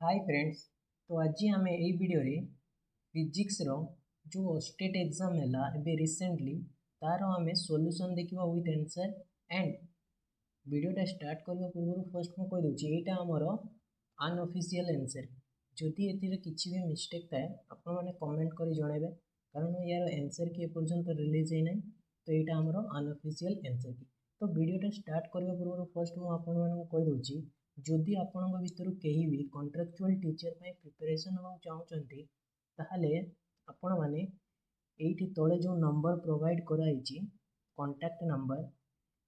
Hi friends. तो आज आम यही वीडियो रे फिजिक्स रो जो स्टेट एग्जाम है रिसेंटली तार आम सॉल्यूशन देखा विथ आंसर एंड वीडियोटा स्टार्ट करने पूर्व फर्स्ट मुझे कहीदे यहाँ आमर अनऑफिशियल आंसर। जदि ए किसी भी मिस्टेक थाए आपण मैंने कमेंट कर जनइबे कारण यार आंसर की एपर्यंत रिलीज है ना। तो यहाँ आमर अनऑफिशियल आंसर की। तो वीडियोटा स्टार्ट करने पूर्व फर्स्ट मुझे कहीदे जदि आपण भितर कहीं भी कॉन्ट्रैक्चुअल टीचर प्रिपरेशन होगा चाहते ताहले आपण मैंने ये तले जो नंबर प्रोवाइड कराई कॉन्टैक्ट नंबर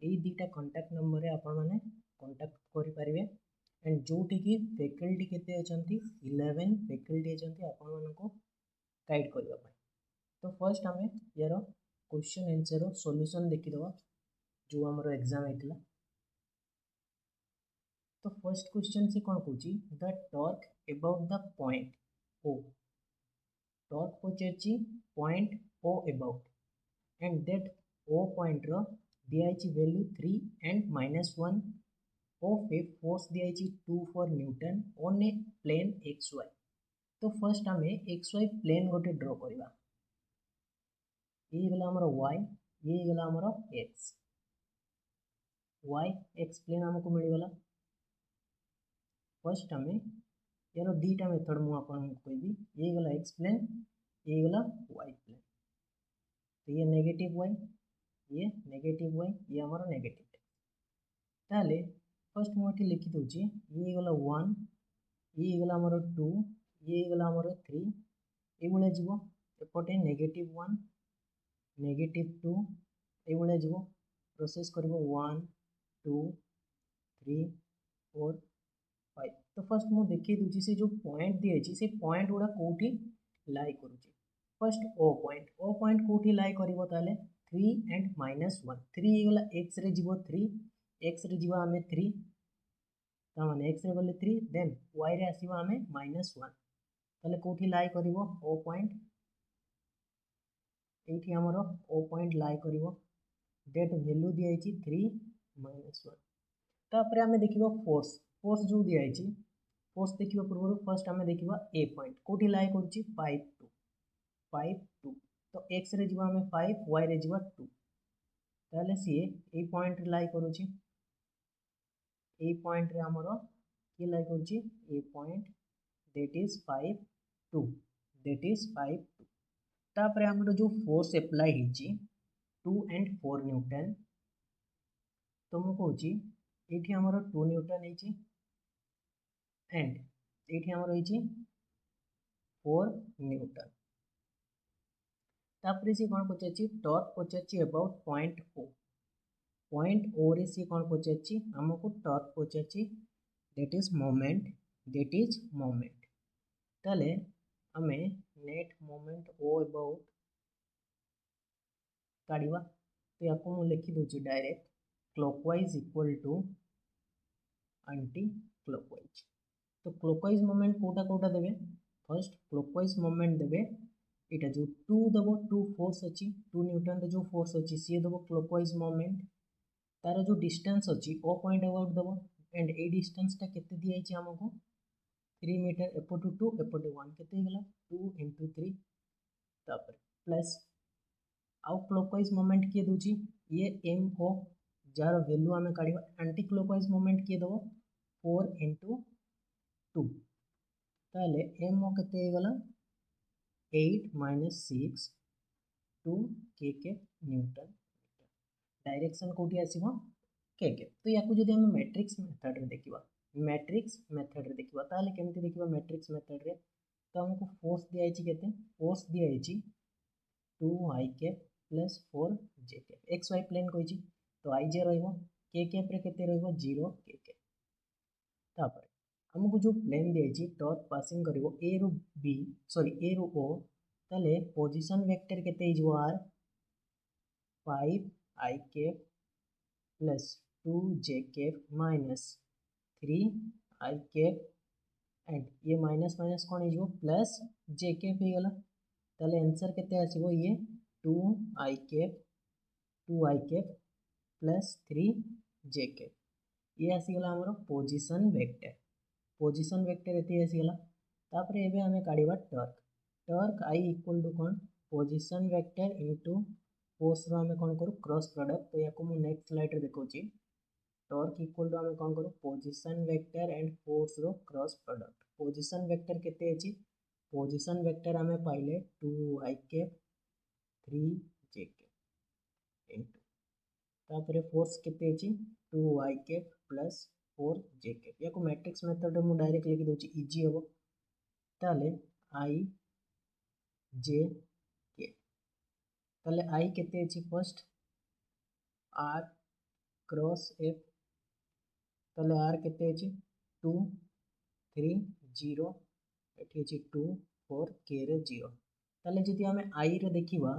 यही दुटा कॉन्टैक्ट नंबर रे आपण मैंने कॉन्टैक्ट करें एंड जो कि फैकल्टी केते अछंती 11 फैकल्टी अछंती आपण मानको गाइड करबा। तो फर्स्ट आम यार क्वेश्चन आंसर सॉल्यूशन देखीदबा जो हमर एग्जाम होइतिला। तो फर्स्ट क्वेश्चन से कौन कौची the torque about the point O torque पचारची point O about and that O point रो दिया वैल्यू 3 एंड -1 ओ पे फोर्स दिया 2 four newton on a plane X Y. तो फर्स्ट आम एक्स वाई प्लेन गोटे ड्र करवा ये गला हमर वाई ये गला हमर एक्स वाई एक्स प्लेन हमको मिलगला। फर्स्ट आम यार दीटा मेथड मुझे कहबी ये गला एक्स प्लेन ये गला वाई प्लेन। तो ये नेगेटिव वाई ये हमारा नेगेटिव ताले फर्स्ट मुझे लिखी दूची ये गला 1 ये गला हमर 2 ये गला हमर 3 ये जीव एपटे -1 -2 ये जीव प्रोसेस कर 1 2 3 4 5। तो फर्स्ट मुझे देखी दूची से जो पॉइंट दिए से पॉइंट गुड़ा कौटी लाई करुच्ची। फर्स्ट ओ पॉइंट कौटी लाई करिवो ताले 3 एंड -1 3 गला एक्स रे जीवो 3 एक्स रे जीवा आमे 3 तामाने एक्स रे गले 3 देन वाई रे आसीबा आमे -1 ताले कौटी लाई करिवो ओ पॉइंट एठी हमरो ओ पॉइंट लाई करिवो डेट वैल्यू दिया 3 -1। तापर आमे देखिबो फोर्स फोर्स जो दिया फोर्स देखिबा पूर्व फर्स्ट आमे देखिबा ए पॉइंट कोठी लाई करूची 5 2 तो एक्स रे जीवा आमे 5 वाई रे जीवा 2 ताले सी ए पॉइंट लाई करूची ए पॉइंट रे हमरो की लाई करूची A point that is 5 2 that is 5 2। तापर हमरो जो फोर्स अप्लाई हिची 2 एंड 4 न्यूटन तो मु कहूची एठी हमरो 2 न्यूटन हिची एंड ये आमर 4 न्यूटन। तापर सी कौन पचार टॉर्क पचार अबाउट पॉइंट ओ रे सी कौन पचार आमको टॉर्क पचार दैट इज मोमेंट ताले आमे नेट मोमेंट ओ अबाउट काढ़ा। तो या मुझे लिखी दूसरी direct clockwise equal to anticlockwise. तो क्लॉकवाइज मोमेंट कोटा कोटा देवे फर्स्ट क्लॉकवाइज मोमेंट देवे इटा जो 2 दबो 2 फोर्स अच्छी 2 न्यूटन जो फोर्स अच्छी सी दबो क्लॉकवाइज मोमेंट तार जो डिस्टेंस अच्छी ओ पॉइंट अबाउट दबो एंड ए डिस्टेंसटा केते दिया हमको 3 मीटर एपटू 2 एपटू 1 केते गला 2 × 3 तापर प्लस आउ क्लॉकवाइज मोमेंट किए दूची ये एम ओ जार वैल्यू आम काढ़ा एंटी क्लॉकवाइज मोमेंट किए दबो 4 × 2 ताले एम ओ केते गला 8 - 6 2 के न्यूटन डायरेक्शन कोठी आसीबो के। तो या जदि हम मैट्रिक्स मेथड रे देखिबा ताले केमती देखिबा मैट्रिक्स मेथड रे तो हमको फोर्स दिया केते फोर्स दिया 2 आई कैप प्लस 4 जे कैप एक्स वाई प्लेन कहिछि तो आई जे रहइबो के कैप रे केते रहइबो 0 के कैप। तापर हमको जो प्लेन दिया टॉर्क पासिंग करिवो ए रु बी सॉरी ए रु ओ ताले पोजीशन वेक्टर केते हिजो R 5 I cap plus 2 J cap minus 3 I cap and ये माइनस माइनस कौन हिजो प्लस जे कैप ही गला ताले आंसर केते आसीबो ये 2 आई कैप प्लस 3 जे कैप ये आसीगला हमरो पोजीशन वेक्टर। पोजिशन वेक्टर ये आसीगला तापर एबे आमे काढिबा torque torque is equal to कोन पोजिशन वेक्टर इनटू फोर्स रो आमे कोन करू क्रॉस प्रोडक्ट तो याको मु नेक्स्ट स्लाइड रे देखौची टॉर्क इक्वल टू आमे कोन करू पोजिशन वेक्टर एंड फोर्स रो क्रॉस प्रोडक्ट पोजिशन वेक्टर केते अछि पोजिशन वेक्टर आमे पाइले 2i cap 3j cap into तापर फोर्स केते अछि 2i cap plus 4j cap याको मैट्रिक्स मेथड रे मु डायरेक्ट लिखि दोची इजी हबो ताले i j k ताले i केते अछि फर्स्ट r क्रॉस f ताले r केते अछि 2 3 0 एठी अछि 2 4 k रे 0 ताले जदि आमे i रे देखिबा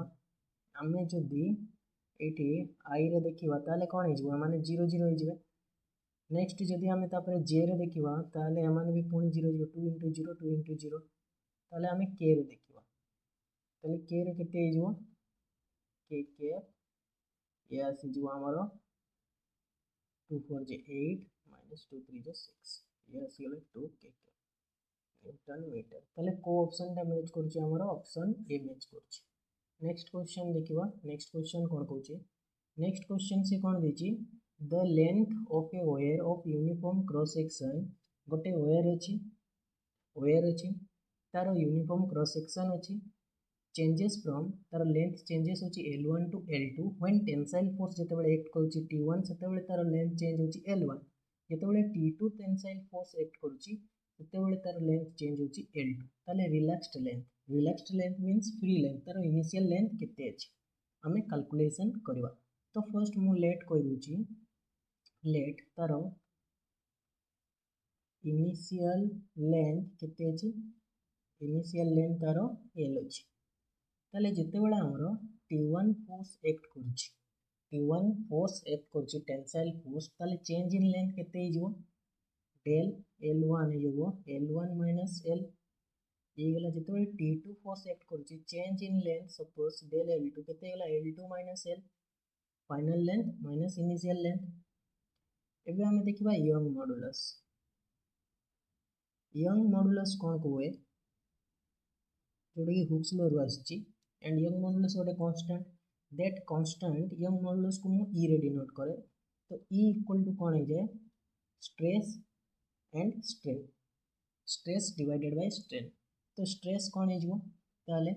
आमे जदि एठी i रे देखिबा ताले कोन हे जिवो माने 0 0 हे जिवे नेक्स्ट जदि आमे तापर j रे देखिबा ताले एमाने भी पुणी 0 0 2 into 0 2 into 0 ताले आमे k रे देखिबा ताले k रे केते हे जिवो k कैप ये आसी जिवो हमरो 2 4 j 8 minus 2 3 j 6 ये आसी गले 2 k कैप न्यूटन मीटर ताले को ऑप्शन टा मैच करछि हमरो ऑप्शन ए मैच करछि नेक्स्ट क्वेश्चन देखिबा नेक्स्ट क्वेश्चन कोन कहउछि नेक्स्ट क्वेश्चन से कोन देछि the length of a wire of uniform cross section गोटे वायर अछि तार यूनिफॉर्म क्रॉस सेक्शन अछि चेंजेस फ्रॉम तार लेंथ चेंजेस होछि L1 to L2 when tensile force जेतेबेले एक्ट करूछि T1 सेतेबेले तार लेंथ चेंज होछि L1 जेतेबेले T2 टेंसाइल फोर्स एक्ट करूछि सेतेबेले तार लेंथ चेंज होछि L2 ताले relaxed length means free length तार इनिशियल लेंथ केते अछि हमें कैलकुलेशन करबा तो फर्स्ट मु लेट कहि दोछि लेट तार इनिशियल लेंथ केते अछि इनिशियल लेंथ तार L अछि ताले जेतेबेले हमरो T1 फोर्स एक्ट करूछि T1 फोर्स एक्ट करूछि टेंसाइल फोर्स ताले चेंज इन लेंथ केते हे जिवो del L1 हे जिवो L1 minus L ये गला जेतेबेले T2 फोर्स एक्ट करूछि change in length suppose del L2 केते गला L2 minus L final length minus initial length एबे हमें देखिबा यंग मॉडुलस कोन कोए जोडे कि हुक्स लॉ रो आछि एंड यंग मॉडुलस गोटे constant that constant young modulus को मु e रे डिनोट करे तो e इक्वल टू कोन हे जाय stress and strain stress divided by strain तो स्ट्रेस कोन हे जिवो ताले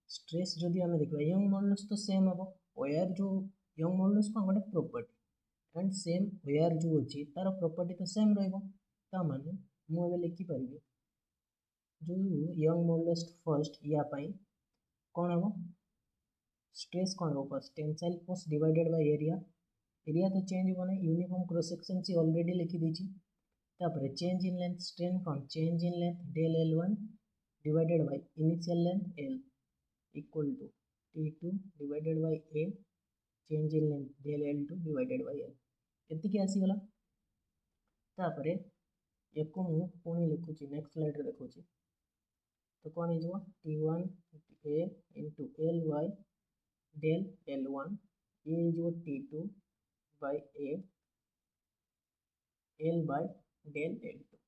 स्ट्रेस जदि हमें देखबा यंग मॉडुलस तो सेम हबो वायर जो यंग मॉडुलस को गोटे प्रॉपर्टी एंड सेम वायर जो अछि तार प्रॉपर्टी तो सेम रहइबो ता माने मु एबे लिखि परिबे जो यंग मॉडुलस फर्स्ट या पाई कोन हबो स्ट्रेस कोन हबो first tensile force divided by area तो चेंज होबो ना यूनिफॉर्म क्रॉस सेक्शन से ऑलरेडी लिखि देछि तापर चेंज इन लेंथ स्ट्रेन कोन change in length del L1 divided by initial length L equal to T2 divided by A change in length del L2 divided by L एति के आसी गला तापर एको मु पुणी लिखुछि नेक्स्ट स्लाइड रे देखुछि तो कोन हे जिवो T1 A into Ly del L1 ये जो T2 by A L by del L2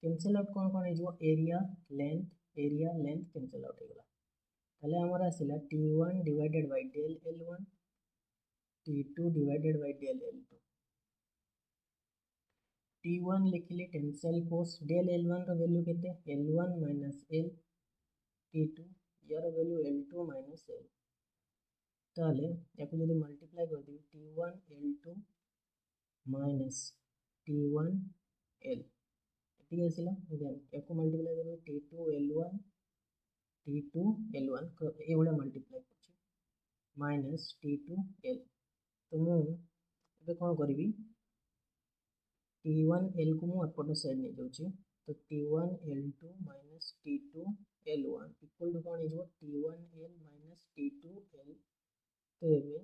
cancel out कोन हे जिवो एरिया लेंथ कैंसिल आउट हे गला ताले हमरा आसिला T1 divided by del L1 T2 divided by del L2 T1 लिखिले टेंसाइल फोर्स del L1 रो वैल्यू केते L1 minus L T2 यार वैल्यू L2 minus L ताले याको जदि मल्टीप्लाई कर दी T1 L2 minus T1 L ठीक आसिला देन याको मल्टीप्लाई कर T2 L1 ए वाला मल्टीप्लाई करछि minus T2 L तो मु एबे कोन करबी T1 L को मु एपट साइड नै जाउछि तो T1 L2 minus T2 L1 equal to कोन हिजो T1 L minus T2 L तो एबे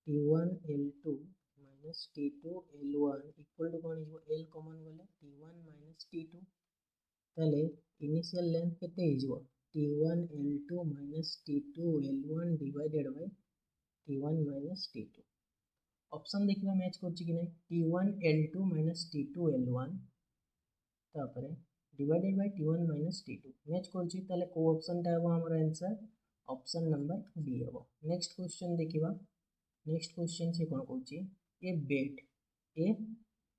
T1 L2 minus T2 L1 equal to कोन हिजो L कॉमन गले T1 minus T2 ताले इनिशियल लेंथ केते हिजो T1 L2 minus T2 L1 divided bye T1 minus T2 option देखिबा match करछि कि नै T1 L2 minus T2 L1 तापर divided by T1 minus T2 match करछि ताले को ऑप्शनटा हेबो हमर आंसर ऑप्शन नंबर डी हेबो। नेक्स्ट क्वेश्चन देखिबा। नेक्स्ट क्वेश्चन से कोन कहछि a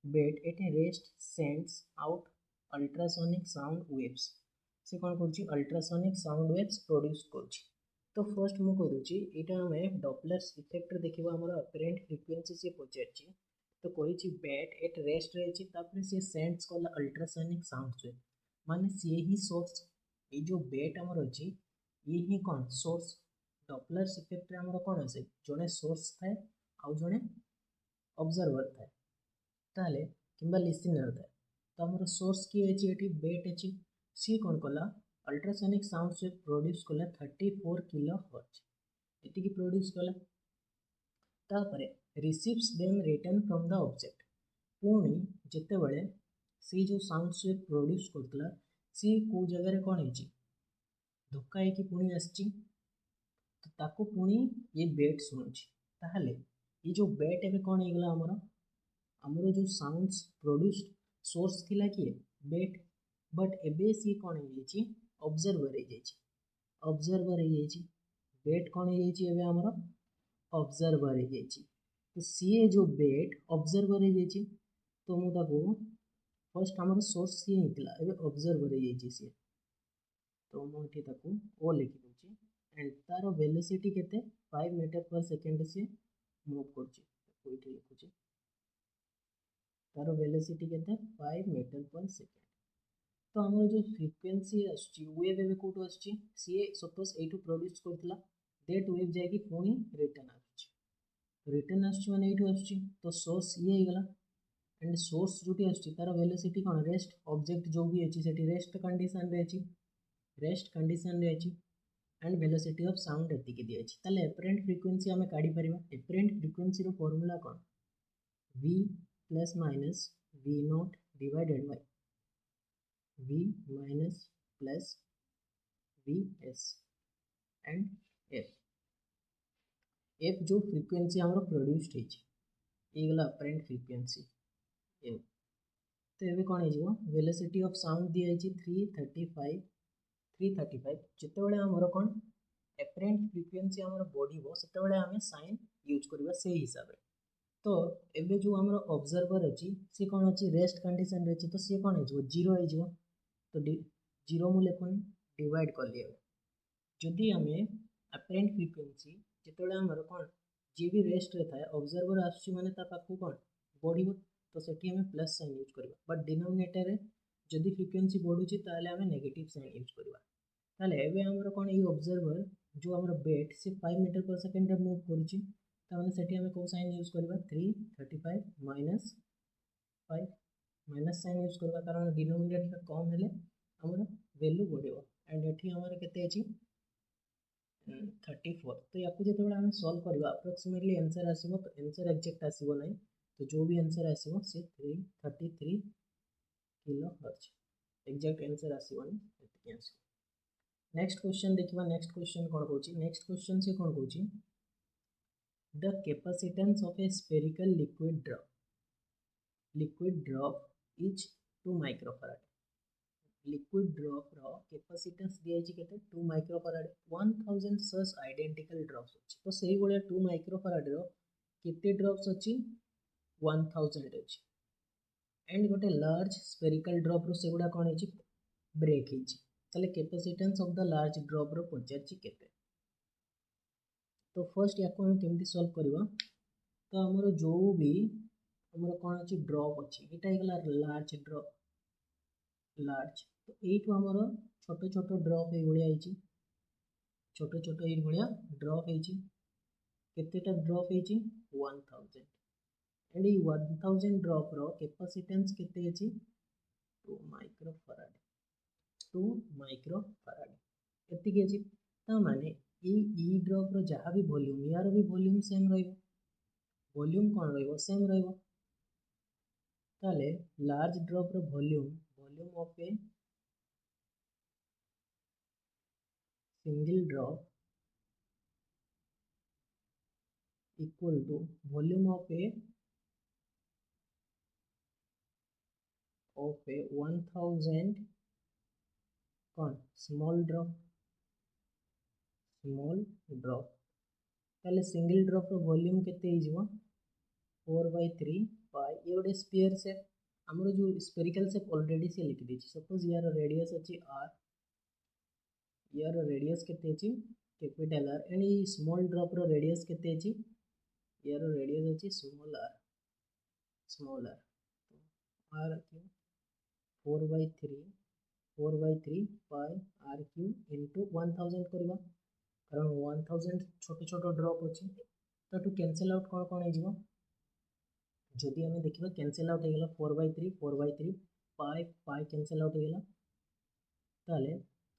bat at a rest sends out ultrasonic sound waves से कोन करछि अल्ट्रासोनिक साउंड वेव्स प्रोड्यूस करछि। तो फर्स्ट मु कह दूची एटा हमें डॉपलर इफेक्ट देखिबा हमर अपरेंट फ्रीक्वेंसी से पहुंचछि। तो कही बैट एट रेस्ट रही से सेंड्स कला अल्ट्रासोनिक साउंड वेव माने सी ही सोर्स ये जो बैट आमर अच्छी ये ही कौन सोर्स डॉपलर इफेक्ट रे आमर कौन आसे जड़े सोर्स थाए आउ जड़े ऑब्जर्वर थाए ताले किंबा लिसनर थाए। तो आमर सोर्स किए ये बैट अच्छी सी कौन कला अल्ट्रासोनिक साउंड वेव प्रोड्यूस कला 34 किलो हर्ट्ज ये प्रोड्यूस कला। तापरे receives them return from the object पुणी जिते बड़े सी जो साउंड वेव प्रोड्यूस करतला सी को जगह कौन है धक्का है कि पुणी आसची तो ताको पुणी ये बैट शुणुची ताहले ये जो बैट एबे कौन हो गला हमर हमर जो साउंड्स प्रोड्यूस्ड सोर्स थिला कि बैट बट एबे सी कौन हो जाइए ऑब्जर्वर हो जाइए बैट कौन हो जाइए एबे हमर ऑब्जर्वर हो जाइए। तो सी जो बैट ऑब्जर्वर हो जाइए तो मुझे फर्स्ट आम सोर्स सी होता है ऑब्जर्वर हो जाइए सी तो मुझे ओ लिखी दूसरी एंड तार वेलोसिटी केते 5 मीटर पर सेकेंड से मूव कर लिखुचे तार वेलोसिटी केते 5 मीटर पर सेकेंड। तो आम जो फ्रिक्वेन्सी वेव एवं कौटू आसी सी सपोज ये प्रोड्यूस करता दैट वेव जाकि पुणी रिटर्न आसने ये तो सोर्स ये गला एंड सोर्स जो तार वेलोसिटी कौन रेस्ट ऑब्जेक्ट जो भी अच्छी से रेस्ट कंडीशन रे अच्छी रेस्ट कंडीशन रे अच्छी एंड वेलोसिटी ऑफ साउंड एतिक दी अच्छी ताले एपरेंट फ्रिक्वेंसी आम काढ़ी परिबा। एपरेंट फ्रिक्वेंसी रो फॉर्मूला कौन v plus minus v not divided by v minus plus vs and f जो फ्रिक्वेंसी आमर प्रोड्यूस्ड ये गला अपरेंट फ्रिक्वेंसी एफ। तो ये कौन हो वेलोसिटी ऑफ साउंड दी है 335 जिते आमर कौन एपरेंट फ्रिक्वेंसी आमर बढ़ो से आम साइन यूज करवा से हिसाब से। तो एबे जो आमर ऑब्जर्वर अच्छी सी कौन अच्छी रेस्ट कंडीशन रही तो सी कौन हो जीरो हो तो जीरो मु लिखुनी डिवाइड कर लिया जदि आम एपरेंट फ्रिक्वेंसी जिते आमर कौन जी भी रेस्ट रे थाए ऑब्जर्वर आसुची माने ता पाखु कौन बढ़िबो तो सेठी हमें प्लस साइन यूज करबा बट डिनोमिनेटर रे जदि फ्रिक्वेंसी बढ़ुची ताले हमें नेगेटिव साइन यूज करबा। ताले एबे हमर कौन ये ऑब्जर्वर जो हमर बैट से 5 मीटर पर सेकेंड रे मूव करूची ताने सेठी हमें को साइन यूज करबा 335 माइनस 5 माइनस साइन यूज करबा कारण डिनोमिनेटर कम हेले हमर वैल्यू बढ़िबो एंड एठी हमर केते अछि 34। तो या जो आम सल्व करवा अप्रोक्सीमेटली आंसर आसो तो आंसर एक्जेक्ट आसो ना तो जो भी आंसर आसो से 33 किलो हर्ट्ज एक्जेक्ट आंसर आसो ना। नेक्स्ट क्वेश्चन देखिबा। नेक्स्ट क्वेश्चन कौन कहूँ नेक्स्ट क्वेश्चन से कौन कहूँ the capacitance of a spherical liquid drop is 2 microfarad liquid drop रो कैपेसिटेंस दिया है केते 2 माइक्रोफैराड 1000 सच आइडेंटिकल ड्रॉप्स अछि तो सही बोले 2 माइक्रोफैराड रो केते ड्रॉप्स अछि 1000 अछि एंड गोटे लार्ज स्फेरिकल ड्रॉप रो सेगुडा कोन अछि ब्रेक अछि ताले capacitance of the large drop रो पचाछि केते। तो फर्स्ट याको हम केमती सॉल्व करबा तो हमरो जो भी हमरो कोन अछि ड्रॉप अछि एटा गला लार्ज ड्रॉप लार्ज तो यू आमर छोट छोट ड्रप ये छोट छोट ये ड्रप होता ड्रप हो 1000 एंड 1000 ड्रप रो कैपेसिटेंस केते अछि 2 माइक्रोफैराड 2 माइक्रोफैराड एतिक अछि ता माने ई ड्रप रो जहाँ भी वॉल्यूम यार भी वॉल्यूम सेम रहइबो वॉल्यूम कौन रहइबो सेम रहइबो ताले लार्ज ड्रप रो volume of a single drop equal to volume of a of a 1000 कौन स्मॉल ड्रॉप ताले सिंगल ड्रॉप रो वॉल्यूम केते हिजबो 4/3 पाई ये गोटे स्फीयर शेप आमर जो स्फेरिकल शेप ऑलरेडी से लिखि देछि सपोज यार रेडियस अछि r यार रेडियस केते अछि कैपिटल R एंड ये स्मॉल ड्रॉप रो रेडियस केते अछि यार रेडियस अछि स्मॉल r तो r Q 4/3 pi r Q into 1000 करवा कारण 1000 छोट छोट ड्रॉप अच्छे तो टू कैंसिल आउट कौन हो जदि आम देखा कैंसिल आउट हो 4/3 पाई कैंसिल आउट हो ताले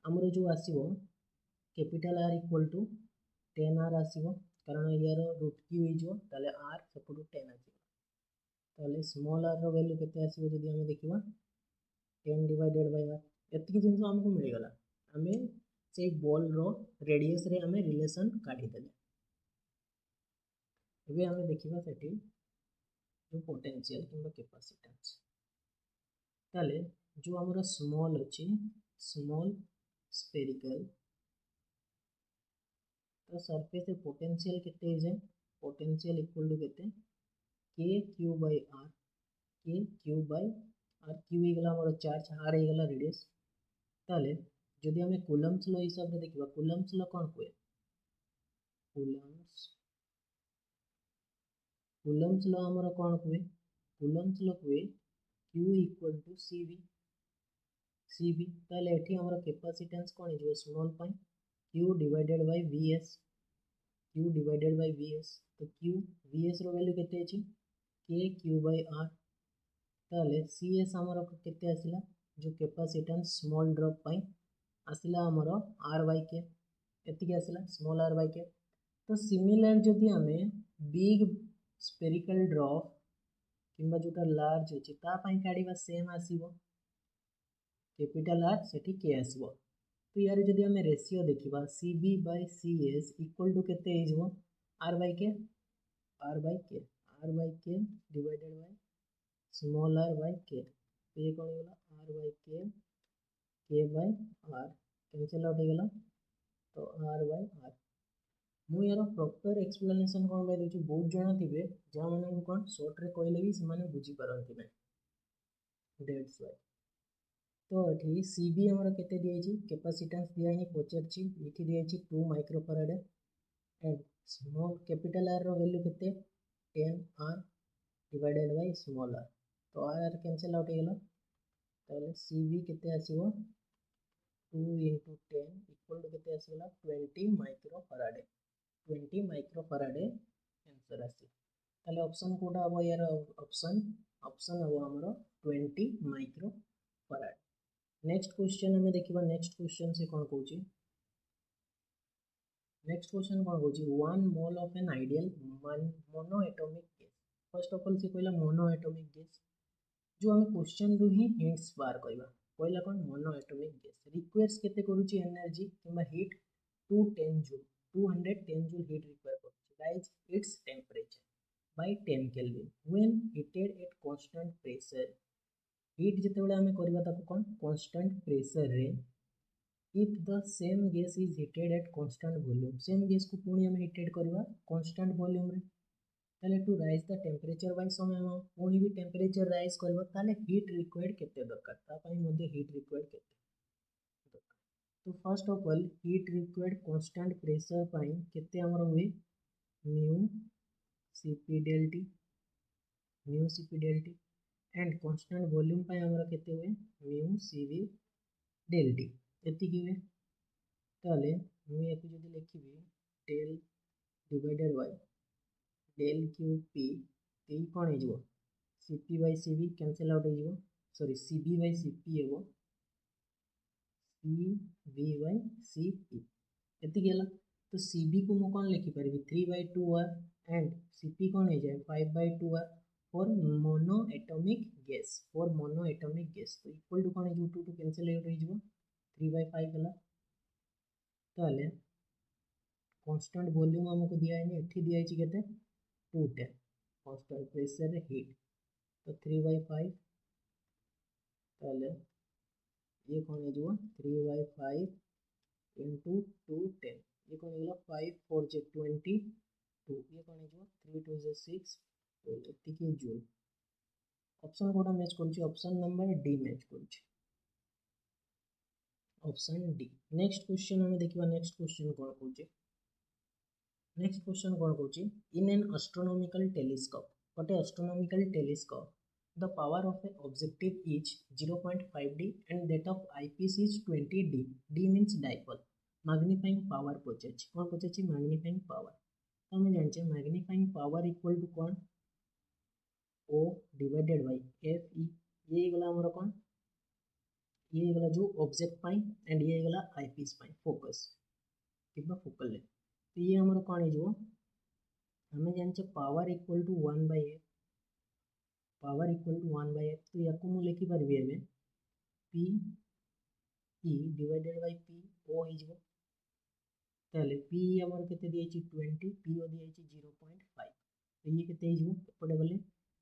आमर जो आसो capital R equal to 10R आसो कारण यार रूट क्यू हो R सेपटू 10 आसो स्मॉल r रो वैल्यू केते आसो जदि आम देखा 10 डिवाइडेड बाय r एतिक जिन आमको मिलगला आम से बॉल रो रेडियस रे आम रिलेशन काढ़ीदेले एबे आम देखा सेठी जो पोटेंशियल किंबा कैपेसिटेंस ताले जो आमर स्मॉल अच्छी स्मॉल स्फेरिकल तो सरफेस पोटेंशियल केते हो जाए पोटेंशियल इक्वल टू केते के क्यू बाय आर क्यू होगला आमर चार्ज आर होगला रेडियस ताले जदि आम कूलम्स लो हिसाब से देखा कूलम्स लो कौन हुए कूलम्स लो आमर कौन हुए कूलम्स लो हुए Q इक्वल टू CV ताले एठी आमर कैपेसिटेंस कौन हो स्मॉल पाई Q डिवाइडेड बाय VS तो Q VS रो वैल्यू केते अछि K Q बाय R ताले CS आमर केते आसिला जो कैपेसिटेंस स्मॉल ड्रॉप पाई आसिला आमर R बाय K एतिक आसिला स्मॉल r बाय K तो सिमिलर जदि आमे बिग स्फेरिकल ड्रॉप किंबा जोटा लार्ज अछि ता पई काढिबा सेम आसीबो कैपिटल R सेठी K आसीबो तो यार जदि आमे रेशियो देखिबा CB by CS equal to केते हिजबो R by K divided by small r by K तो ये कौन होगा R by K by R cancel out हो गला तो R बाय R मु यार प्रॉपर एक्सप्लेनेशन कौन बाय देछि बहुत जण थिबे जा माने कौन शॉर्ट रे कहले भी से माने बुझी पारंती नै दैट्स व्हाई तो एठी सीबी हमर केते दियै छी कैपेसिटेंस दिया ही पचरछि एठी दियै छी 2 microfarad and small capital R रो वैल्यू केते 10R divided by small r तो r कैंसिल आउट हो गला ताले सीबी केते आसीबो 2 into 10 इक्वल टू केते आसीला 20 माइक्रोफैराड आंसर आसी ताले ऑप्शन कोडा अब यार ऑप्शन अब हमरो 20 माइक्रोफैराड नेक्स्ट क्वेश्चन हमें देखिबा नेक्स्ट क्वेश्चन से कोन कहूची नेक्स्ट क्वेश्चन कोन कहूची 1 mole of an ideal monoatomic gas first of all से कहला मोनोएटॉमिक गैस जो हमें क्वेश्चन रु ही हिंट्स बार करबा कहला कोन मोनोएटॉमिक गैस रिक्वायर्स केते करूची एनर्जी किंबा heat 210 joule 210 joule heat require करूची raise its temperature by 10 Kelvin when heated at constant pressure heat जेतेबेले आमे करबा ताको कोन constant pressure रे if the same gas is heated at constant volume same gas को पुणी आमे heated करबा constant volume रे ताले to rise the temperature by some amount पुणी भी temperature rise करबा ताले heat required केते दरकार ता पई मध्ये heat required केते तो first of all heat required constant pressure पई केते हमर हुए mu CP del T and constant volume पाई हमरा केते हुए mu CV del T एति की हुए ताले मु याकु जदी लिखिबी del divided by del QP ते कोन हे जबो CP by CV cancel out हो जबो सॉरी CB by CP हेबो CV by CP एति गेला तो CB को मु कोन लिखि परबी 3/2R एंड CP कौन है जाए 5/2R फॉर मोनोएटॉमिक गैस तो इक्वल टू कौन है 2 टू कैंसिल आउट हो जबो 3/5 गला ताले कांस्टेंट वॉल्यूम हमको दिया है एठी दिया है केते 210 कांस्टेंट प्रेशर हीट तो 3/5 ताले ये कौन है जो 3/5 इंटू 2 10 ये कौन है 5 4 जे 22 ये कौन है जो 3 2 जे 6 एतिकी जूल ऑप्शन कोटा मैच करूँ ऑप्शन नंबर डी मैच करूँ ऑप्शन डी। नेक्स्ट क्वेश्चन हमें देखिए नेक्स्ट क्वेश्चन कौन कौचे नेक्स्ट क्वेश्चन कौन कौचे in an astronomical telescope what a astronomical telescope the power of an objective is 0.5 d and that of eyepiece is 20 d d means dipole magnifying power पहुंचे कौन पहुंचे magnifying power तो हमें जानते हैं magnifying power equal to कौन O divided by F E ये गला हमारा कौन ये गला जो ऑब्जेक्ट पाई एंड ये गला आईपीस पाई फोकस कितना फोकल है तो ये हमारा कौन है जो हमें जानते हैं power equal to 1/f power equal to 1/f तो याको मु लिखि परबी हमें p e divided by p o हिजबो ताले p हमर केते दियै छि 20 p o दियै छि 0.5 तो ये केते हिजबो एपटे गले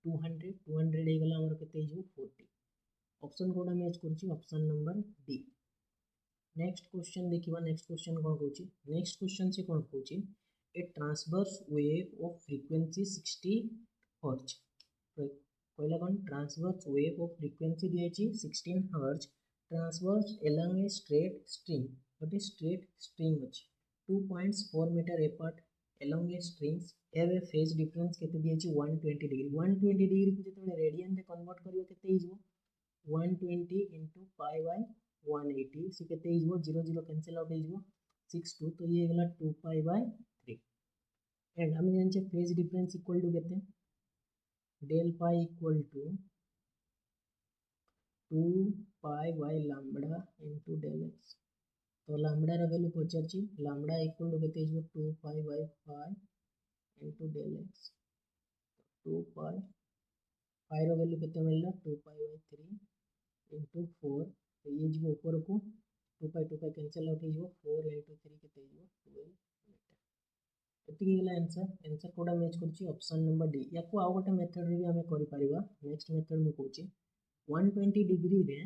200 200 हे गला हमर केते हिजबो 40 ऑप्शन कोडा मैच करछि option number D. Next question देखिबा नेक्स्ट क्वेश्चन कोन कहूछि नेक्स्ट क्वेश्चन से कोन कहूछि a transverse wave of frequency 60 hertz कहला कोन ट्रांसवर्स वेव ऑफ फ्रीक्वेंसी दियै छि 16 hertz transverse along a straight string what is straight string अछि 2.4 metre apart along a strings have a phase difference केते दियै छि 120 डिग्री 120 डिग्री को जेतले radian रे कन्वर्ट करियो केते हिजबो 120 into pi by 180 से केते हिजबो 0 0 कैंसिल आउट हिजबो 62 तो ये गला 2 pi by 3 एंड हम जान छे फेज डिफरेंस इक्वल टू केते del pi equal to 2 pi by lambda into del x तो lambda रा वैल्यू पहुंची lambda equal to केते हिजबो 2 pi by 5 into del x 2 pi pi रा वैल्यू केते मिलला 2 pi by 3 into 4 तो ये जो ऊपर को 2 pi कैंसिल आउट हो 4 into 3 के तेज 12 मीटर एतिकी गला आंसर आंसर कोडा मैच करछि ऑप्शन नंबर डी याको आ गोटे मेथड रे भी हमें करि परिबा नेक्स्ट मेथड में कहूछि 120 डिग्री रे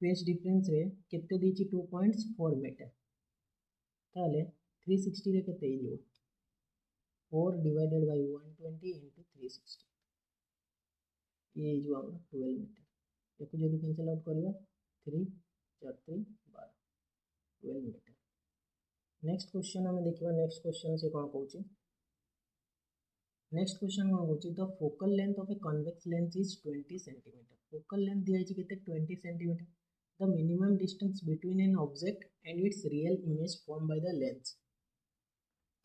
फेज डिफरेंस रे केते दिछि 2.4 मीटर ताले 360 रे केते हिजो 4 डिवाइडेड बाय 120 into 360 ये जो हम 12 मीटर याको जदी कैंसिल आउट करबा 3 4 3 12 12 मीटर। नेक्स्ट क्वेश्चन हमें देखिबा नेक्स्ट क्वेश्चन से कोन कहूछि नेक्स्ट क्वेश्चन कोन कहूछि the focal length of a convex lens is 20 centimetre focal length दिया छि केते 20 centimetre the minimum distance between an object and its real image form by the lens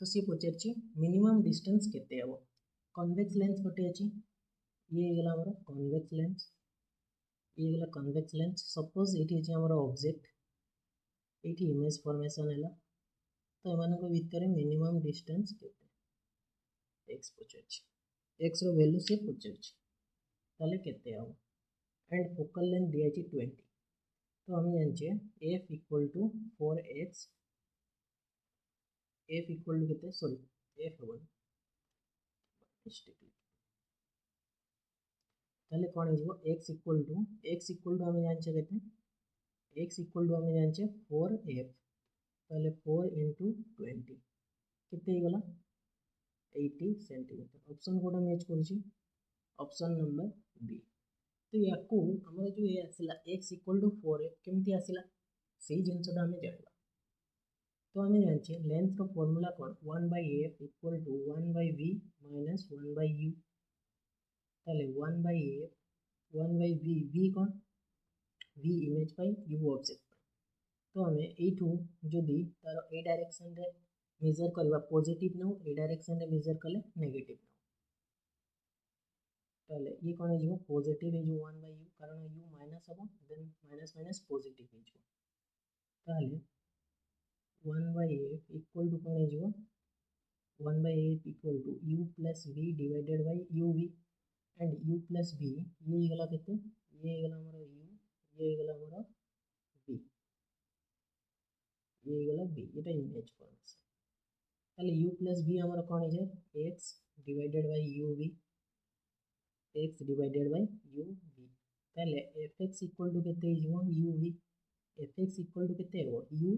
तो से पछरछि मिनिमम डिस्टेंस केते हबो कन्वेक्स लेंस पटे अछि ये गला हमर कन्वेक्स लेंस ये गला कन्वेक्स लेंस सपोज एठी अछि हमर ऑब्जेक्ट एठी इमेज फॉर्मेशन हैला तो एमान को भीतर मिनिमम डिस्टेंस केते x पछरछि x रो वैल्यू से पछरछि ताले केते हबो एंड फोकल लेंथ दिया अछि 20 तो हम जानछे f equal to 4x f equal to केते सॉरी f हबो मिस्टेक ताले कोन हिजबो x इक्वल टू हम जानछे केते x इक्वल टू हम जानछे 4f ताले 4 into 20 केते गला 80 सेंटीमीटर ऑप्शन कोडा मैच करछि ऑप्शन नंबर बी। तो याकू हमर जो ये आसिला x इक्वल टू 4f केमती आसिला सेही जिंसटा हमें जानला तो हमें जानछे लेंथ रो फार्मूला कोन 1/f equal to 1/v minus 1/u ताले 1/f 1/v v कोन v इमेज पाई u ऑब्जेक्ट तो हमें एठू जदी तार ए डायरेक्शन रे मेजर करबा पॉजिटिव नो ए डायरेक्शन रे मेजर करले नेगेटिव नो ताले ये कोन है जो पॉजिटिव है जो 1/u कारण u माइनस हबो देन माइनस माइनस पॉजिटिव है जो ताले 1/f इक्वल टू कोन है जो 1/f equal to u plus v divided by uv and u plus v ये गला केते ये गला हमर u ये गला हमर v ये गला b एटा इमेज फॉर्मेशन ताले u plus v हमर कोन है जे x divided by uv x divided by uv ताले fx इक्वल टू केते हो uv fx इक्वल टू केते हो uv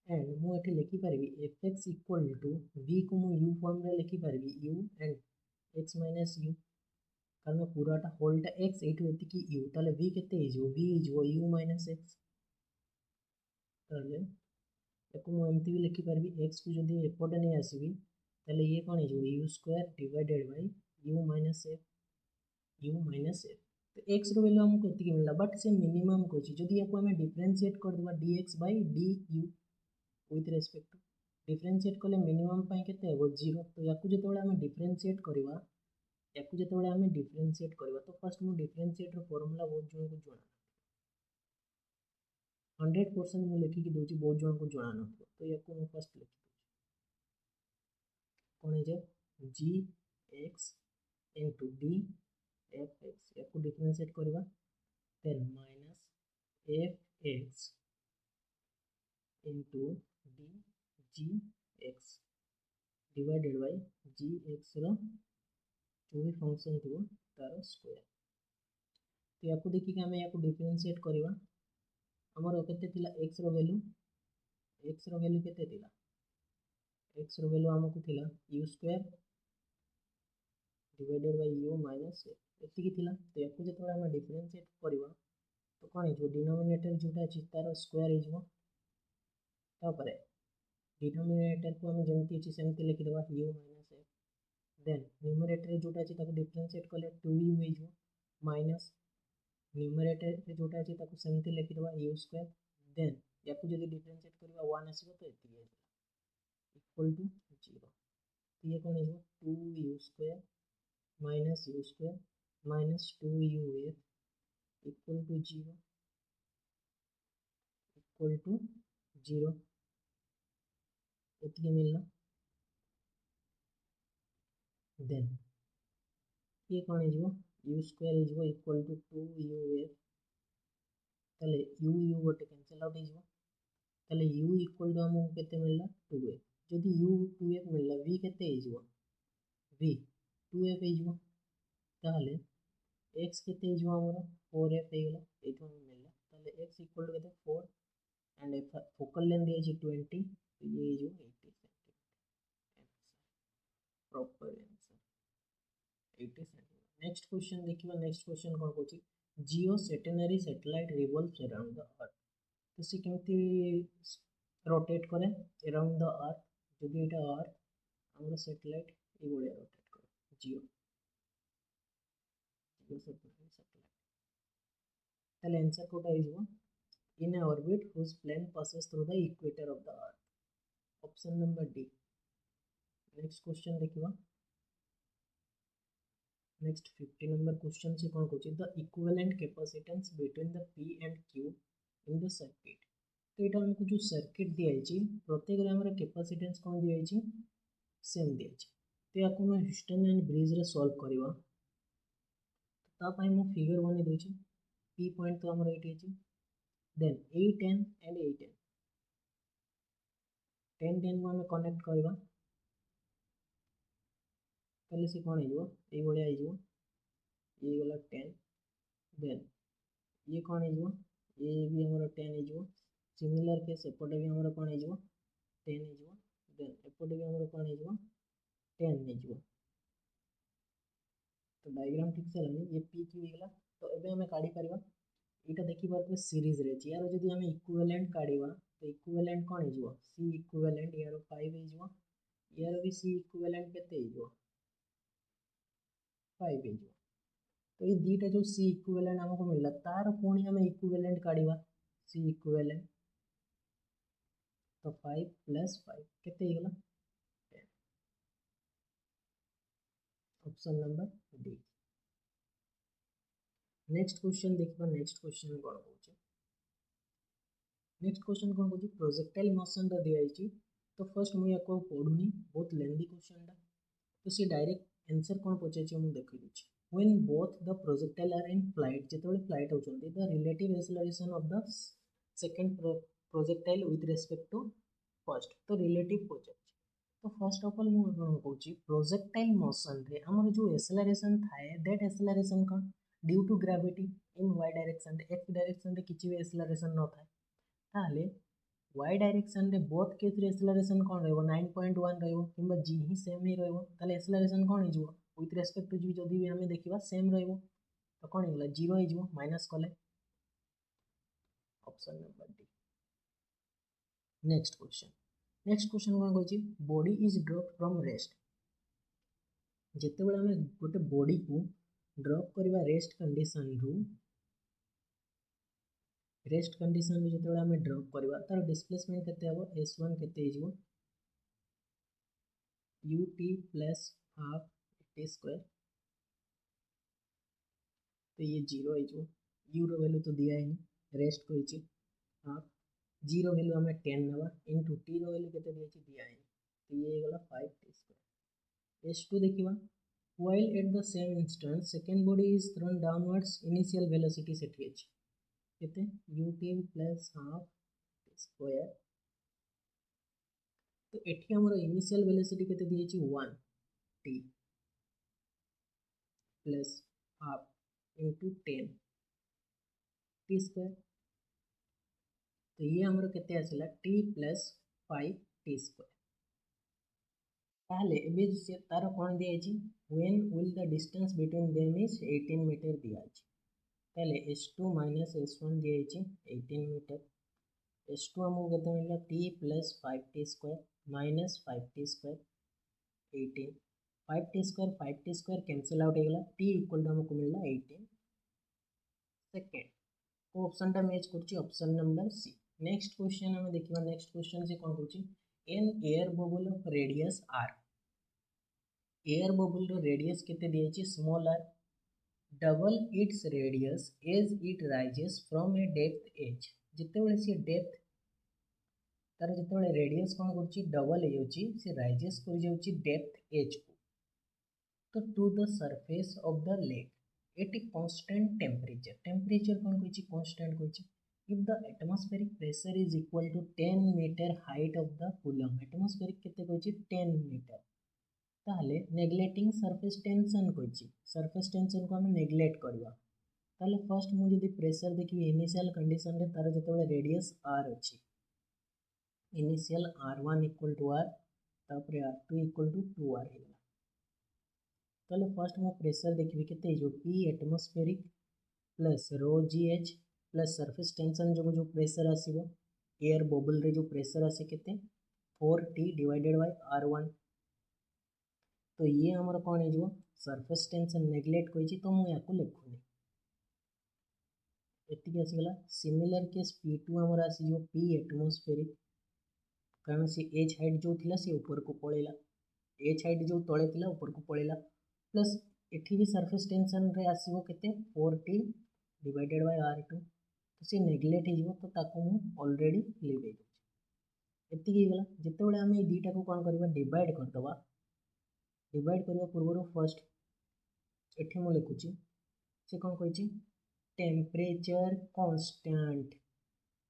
एंड मु एठी लिखि परबी fx इक्वल टू v को मु u फॉर्म रे लिखि परबी u and x minus u कारण पूराटा होलटा x एठु एतिकी u ताले v केते हो v is u minus x ताले याको मु एमती भी लिखि परबी x को जदी एपटे नै आसीबी ताले ये कोन हो u square divided bye u minus f तो x रो वैल्यू हमको एतिकी मिलला बट से मिनिमम कोची जदी याको हमें डिफरेंशिएट कर देबा dx by du with respect to differentiate कले मिनिमम पाई केते हो 0 तो याको जेतोळे हमें डिफरेंशिएट करबा तो फर्स्ट मु डिफरेंशिएट रो फार्मूला बहुत जन को जाना 100% मु लिखि कि दोची बहुत जन को जाना न तो याको मु फर्स्ट लिखि कोन है g x into d fx याको डिफरेंशिएट करबा then minus fx into d gx divided by gx रो जो भी फंक्शन थो तार स्क्वायर तो याको देखि कि हमें याको डिफरेंशिएट करबा हमर केते थिला x रो वैल्यू केते थिला x रो वैल्यू हमको थिला u square divided bye u minus एति की थिला तो याको जेतोळे हम डिफरेंशिएट करबा तो कोन जो डिनोमिनेटर जोटा अछि तार स्क्वायर हिजबो तापरे डिनोमिनेटर को हम जेमति अछि सेमति लिखि देबा u minus f then numerator जोटा अछि ताको डिफरेंशिएट कले 2u हिजबो माइनस न्यूमरेटर जोटा अछि ताको सेमति लिखि देबा u स्क्वायर देन याको जदी डिफरेंशिएट करबा 1 आसीबो तो एति है इक्वल टू 0 तो ये कोन हिजबो 2u square minus u square minus 2uf equal to 0 एति मिलला देन ये कोन हिजबो u स्क्वायर हिजबो इक्वल टू 2uf ताले u गोटे कैंसिल आउट हिजबो ताले u इक्वल टू हमको केते मिलला 2f जदी u 2f मिलला v केते हिजबो v 2f हिजबो ताले x केते हिजबो हमरो 4f हेगला एठो मिलला ताले x इक्वल टू केते 4 एंड फोकल लेंथ दिया अछि 20 तो ये हिजबो 80 centimetre proper answer 80 centimetre next question देखिबा नेक्स्ट क्वेश्चन कोन कोची geostationary satellite revolves around the earth तो से केमती रोटेट करे अराउंड द अर्थ जदी एटा अर्थ हमर सैटेलाइट ए बोले रोटेट करे जियो सैटेलाइट ताले आंसर कोटा हिजबो in a orbit whose plane passes through the equator of the earth option number d next question देखिबा नेक्स्ट 50 नंबर क्वेश्चन से कोन कोची the equivalent capacitance between the p and q in the circuit तो एटा हमको जो circuit दिया अछि प्रत्येक रे हमर कैपेसिटेंस कोन दिया अछि सेम दिया अछि तो याको हम ह्यूस्टन एंड ब्रिज रे सॉल्व करबा ता पई मु फिगर बने देछि p पॉइंट तो हमर एठी अछि देन 8n एंड 8n 10 को हमें कनेक्ट करबा ताले से कोन हिजो ए बढिया हिजो ये गला 10 देन ये कोन हिजो ये भी हमर 10 हिजो सिमिलर केस एपटे भी हमर कोन हिजो 10 हिजो देन एपटे भी हमर कोन हिजो 10 हिजो तो डायग्राम ठीक से लानी ये p q गला तो एबे हमें काढी परबा एटा देखि पारबे सीरीज रे छी यार जदी हम इक्विवेलेंट काढीबा तो इक्विवेलेंट कोन हिजो c इक्विवेलेंट यार 5 हिजो यार भी c इक्विवेलेंट केते हिजो 5 हिजो तो ये दीटा जो c इक्विवेलेंट हमको मिलला तार पुणी हमें इक्विवेलेंट काढीबा c इक्विवेलेंट तो 5 प्लस 5 केते हिगला 10 option number D next question देखिबा नेक्स्ट क्वेश्चन कोन होचे नेक्स्ट क्वेश्चन कोन होची प्रोजेक्टाइल मोशन द दिया अछि तो फर्स्ट मु याको पढुनी बहुत लेंथी क्वेश्चन दा तो से डायरेक्ट आंसर कोन पूछे छी मु देखि दिछि when both the projectile are in flight जेतोले फ्लाइट होचंती the relative acceleration of the second projectile with respect to first तो relative हो जाय तो फर्स्ट ऑफ ऑल मु कहूची प्रोजेक्टाइल मोशन रे हमर जो एक्सेलरेशन थाए दैट एक्सेलरेशन कोन due to gravity in Y direction X direction किसी भी एक्सेलरेशन न थाए ताहले वाई डायरेक्शन रे बोथ केस रे एक्सेलरेशन कौन रहबो 9.1 रहबो किंबा जी ही सेम ही रहबो ताले एक्सेलरेशन कौन हिजबो विथ रेस्पेक्ट टू जी जदी भी हमें देखिबा सेम रहबो तो कौन हिगला 0 हिजबो माइनस कले option number D. Next question कौन कहछि body is drop from rest जेते बेले हमें गोटे बॉडी को ड्रॉप करबा रेस्ट कंडीशन रू जेते बेले हमें ड्रॉप करबा तार डिस्प्लेसमेंट केते हबो s1 केते हिजबो ut plus half t square तो ये 0 हिजबो u रो वैल्यू तो दिया ही रेस्ट कहछि हाफ 0 वैल्यू हमें 10 नवा इनटू t रो वैल्यू केते दिया ही तो ये गला 5t स्क्वायर s2 देखिबा while at the same instant second body is thrown downwards initial velocity set h केते ut plus half t square तो एठी हमर इनिशियल वेलोसिटी केते दिएछि 1 t plus half into 10 t square तो ये हमर केते आसला t plus 5 t square ताले एबे से तार कोन दिएछि when will the distance between them is 18 metre दियाछि ताले s2 minus s1 दिएछि 18 metre s2 हमको केते मिलला t plus 5t square minus 5t square 18 5t square cancel out हेगला t इक्वल टू हमको मिलला 18 सेकंड तो ऑप्शन टा मैच करछि option number C. Next question हमें देखिबा नेक्स्ट क्वेश्चन से कोन करछि an air bubble of radius r air bubble रो रेडियस केते दिएछि small r double its radius as it rises from a depth h जिते बेले से डेप्थ तार जिते बेले रेडियस कोन करछि डबल हे होछि से राइजेस कर जाउछि डेप्थ h को तो to the surface of the lake at a constant temperature कोन कहछि कांस्टेंट कहछि if the atmospheric pressure is equal to 10 meter height of the column atmospheric केते कहछि 10 मीटर ताले नेग्लेक्टिंग सरफेस टेंशन कहछि सरफेस टेंशन को हम नेग्लेक्ट करबा ताले फर्स्ट मु जदी प्रेशर देखि इनिशियल कंडीशन रे तार जते बेले रेडियस r अछि initial r1 equal to r तापर r2 इक्वल टू 2r हेला ताले फर्स्ट मु प्रेशर देखि केते जो p atmospheric plus rho gh plus surface tension जो प्रेशर आसीबो एयर बबल रे जो प्रेशर आसे केते 4t डिवाइडेड बाय r1 तो ये हमर कोन हिजो सरफेस टेंशन नेग्लेक्ट कहछि तो मु याको लिखुनी एतिक आसी गला सिमिलर केस p2 हमर आसी जो p एटमॉस्फेरिक कारण से h हाइट जो थिला से ऊपर को पळेला h हाइट जो तळे थिला ऊपर को पळेला प्लस एठी भी सरफेस टेंशन रे आसीबो केते 4t डिवाइडेड बाय r2 तो से नेग्लेक्ट हिजो तो ताको मु ऑलरेडी लिख दे एतिक ही गला जते बेले हम ए दीटा को कोन करबा डिवाइड कर दबा डिवाइड करबा पूर्व फर्स्ट एठी मु लिखुची से कोन कहछि टेम्परेचर कांस्टेंट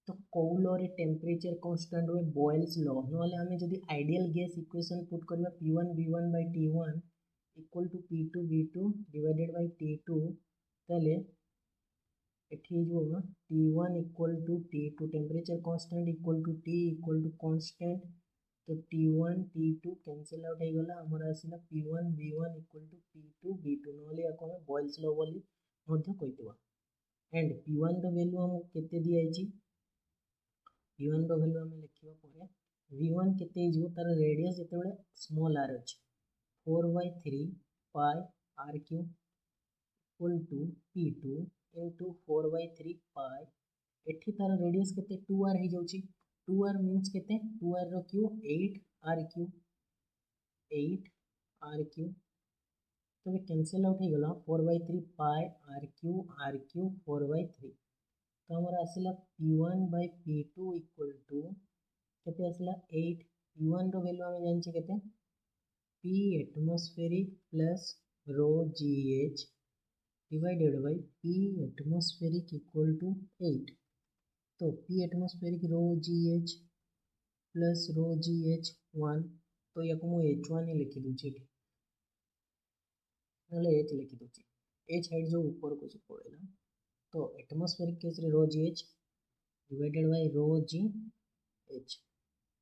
तो कोउ लॉ रे टेम्परेचर कांस्टेंट हुए बॉयल्स लॉ नले हमें जदी आइडियल गैस इक्वेशन पुट करबा p1 v1 by t1 equal to p2 v2 divided by t2 ताले एठी जो होगा t1 equal to t2 temperature constant equal to t equal to constant तो t1 t2 कैंसिल आउट हो गला हमरा आसीला p1 v1 equal to p2 v2 नले याको हम बॉयल्स लॉ बोली मध्य कहितबा एंड p1 रो वैल्यू हम केते दिया छि p1 रो वैल्यू हम लिखिबा परे v1 केते हिजो तार रेडियस जते बेले स्मॉल r अछि 4/3 pi r cube equal to p2 into 4/3 pi एठी तार रेडियस केते 2r हि जाउछि 2r means केते 2r रो क्यूब 8r क्यूब तो कैंसिल आउट हो गला 4/3 पाई r क्यूब 4/3 तो हमरा आसीला p1 by p2 equal to केते आसीला 8 p1 रो वैल्यू हम जानि छै केते p atmospheric plus rho gh divided by p atmospheric equal to 8 तो p atmospheric rho gh plus rho gh1 तो याको मु h1 ही लिखि दूची नले h लिखि दूची एच हाइट जो ऊपर को पड़ेगा तो एटमोस्फेरिक केस रे rho g h divided by rho g h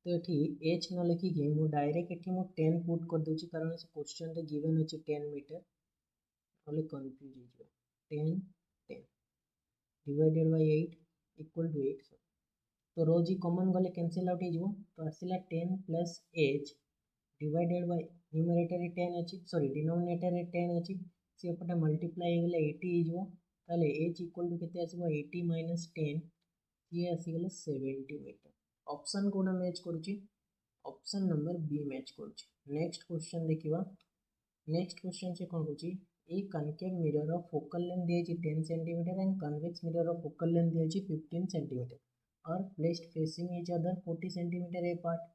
तो ये एच न लिखिकी मु डायरेक्ट ये 10 पुट कर दूची कारण से क्वेश्चन रे गिवन अछि 10 मीटर नले कंफ्यूज हो 10 10 डिवाइडेड बाय 8 इक्वल टू 8 तो रो जी कॉमन गले कैंसिल आउट हो तो आसला 10 plus H divided bye numerator 10 अच्छी सॉरी डिनोमिनेटर 10 अच्छी सी एपटे मल्टीप्लाई हो गले 80 हो ताले एच इक्वल टू केते आसीबो 80 माइनस 10 ये आसीगले 70 मीटर ऑप्शन कोना मैच करूची ऑप्शन नंबर बी मैच करूची नेक्स्ट क्वेश्चन देखिबा नेक्स्ट क्वेश्चन से कौन पूछी a concave mirror of focal length दिए 10 centimetre and convex mirror of focal length दिए 15 सेंटीमीटर और placed facing each other 40 centimetre apart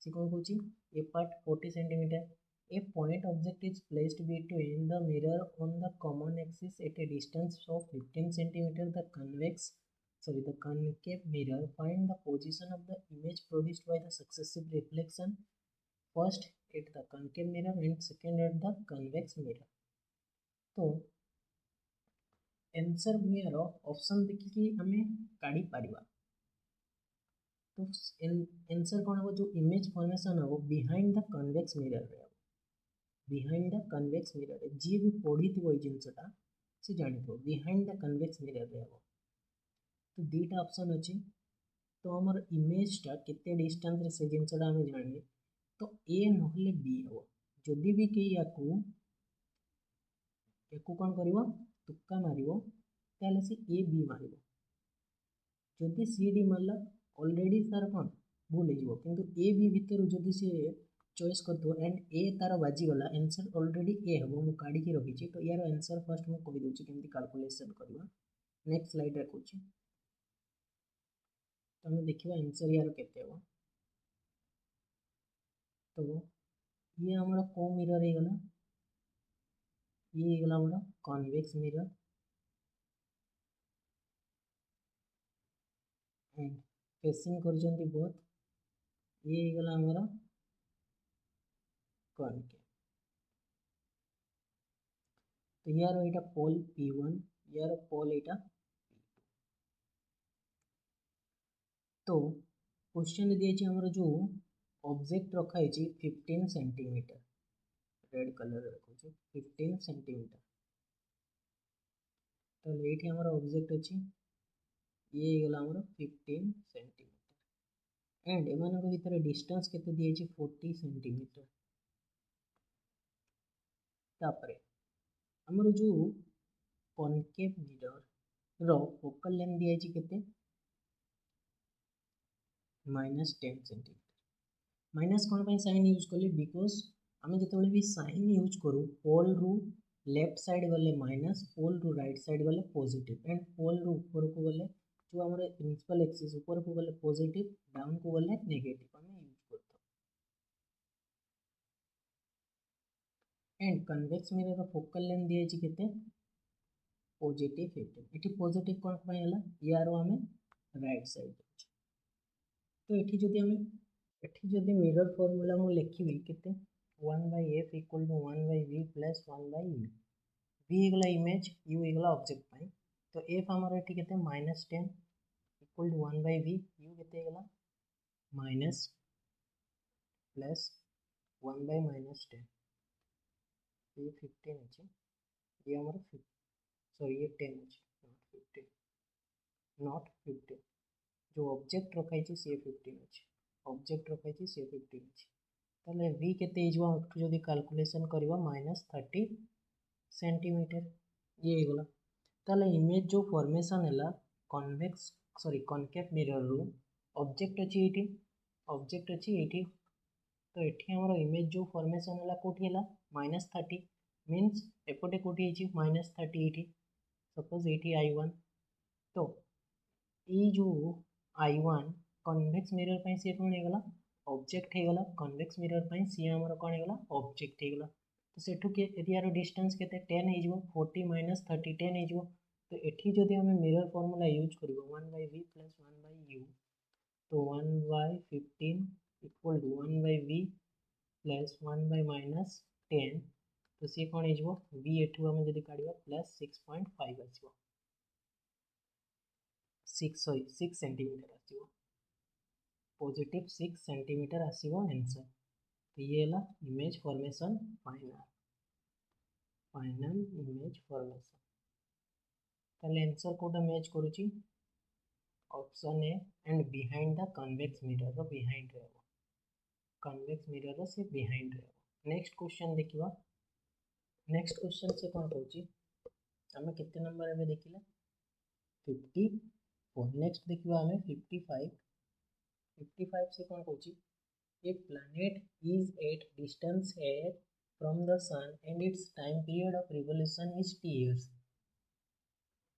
से कौन पूछी apart 40 centimetre a point object is placed between the mirror on the common axis at a distance of 15 centimeter the concave mirror find the position of the image produced by the successive reflection first at the concave mirror and second at the convex mirror तो answer mirror option देखिए हमें काढ़ी Paribas तो answer कौन हम जो image formation हम behind the convex mirror रे बिहाइंड द कन्वेक्स मिरर जी भी पढ़ी थी ये जिनसटा से जानी बिहाइंड द कन्वेक्स मिरर रे हम तो दीटा ऑप्शन अच्छी तो आमर इमेजटा केते डिस्टेंस रे से जिनसटा हम जानिए तो ए नहले बी हम जदि भी कई याकू कौन कर तुक्का मार से ए बी मार जदि सी डी मारला ऑलरेडी तार कौन भूल हो किंतु ए बी भितर जदि सी चॉइस कर एंड ए तार बाजीगला आंसर ऑलरेडी ए हम मुझे काढ़ी रखी तो यार आंसर फर्स्ट मुझे कहीदे केमती कैलकुलेशन करवा नेक्स्ट स्लाइड रखुँ तो हमें देखा आंसर यार केते हम तो ये हमारा को मिरर होगला ये होगला हमारा कन्वेक्स मिरर एंड फेसिंग कर बोथ ये होगला हमारा कनकेव तो यार यहाँ पोल P1 यार पोल यहाँ P2 तो क्वेश्चन दिए हमारे जो ऑब्जेक्ट रखाई 15 सेंटीमीटर रेड कलर रखुचे 15 सेंटीमीटर तो ये हमारा ऑब्जेक्ट अच्छी ये गला 15 सेंटीमीटर एंड एम भितर डिस्टेंस केते दिए 40 सेंटीमीटर तापरे हमर जो कनकेव मिरर रो फोकल लेंथ दिए केते -10 सेंटीमीटर माइनस कौन पाई साइन यूज कली बिकॉज आम जो भी साइन यूज करूँ पोल रु लेफ्ट साइड गले माइनस पोल रु राइट साइड गले पॉजिटिव एंड पोल रु ऊपर को गले जो आम प्रिंसिपल एक्सिस ऊपर को गले पॉजिटिव डाउन को गले नेगेटिव आम यूज करता and convex mirror focal length दिए केते पॉजिटिव 15 ये पॉजिटिव कौन पाई हला यार आम राइट साइड तो ये जदि आम एठी जदि मिरर फॉर्मूला मु लिखिबी केते 1/f equal to 1/v plus 1/u v होगला इमेज u होगला ऑब्जेक्ट पाई तो f हमर एठी केते -10 इक्वल टू 1/v u केते होगला माइनस प्लस 1/-10 ये 15 अछि ये हमर सॉरी ये 10 अछि नॉट 15 जो ऑब्जेक्ट रखाई सी 15 अच्छी ऑब्जेक्ट रखाई सी 15 अच्छी ताले v केते जदि कैलकुलेशन करवा -30 सेंटीमीटर ये होगला ताले इमेज जो फॉर्मेशन है कन्वेक्स सॉरी कनकेव मिरर रु ऑब्जेक्ट अच्छी ये ऑब्जेक्ट अच्छी ये तो ये हमारा इमेज जो फॉर्मेशन है कौटी है -30 मीन्स एपटे कौटी -30 ये सपोज ये I1 तो ये जो I1 कन्वेक्स मिरर पाई सी कौन होगला ऑब्जेक्ट होगला कन्वेक्स मिरर पाई सी हमर कौन होगला ऑब्जेक्ट होगला तो सेठू के एरिया डिस्टेंस केते 10 हो 40 - 30 10 हो तो एठी जदि हम मिरर फॉर्मूला यूज करबो 1/v प्लस 1/u तो 1/15 इक्वल टू 1/v प्लस 1/-10 तो तो सी कौन हो बी एठू आम जब काढ़ा प्लस 6.5 आसो 6 सेंटीमीटर आसो पॉजिटिव 6 सेंटीमीटर आसो आंसर। तो ये है image formation final image formation. ताले आंसर कोटा मैच करुची option A and behind the convex mirror रो बिहाइंड रहबो कन्वेक्स मिरर रो से बिहाइंड रहबो। नेक्स्ट क्वेश्चन देखिबा नेक्स्ट क्वेश्चन से कौन कहूची आमे केते नंबर एबे देखिला 54। नेक्स्ट देखिबा आमे 55 से कौन कहूची a planet is at distance a from the sun and its time period of revolution is t years।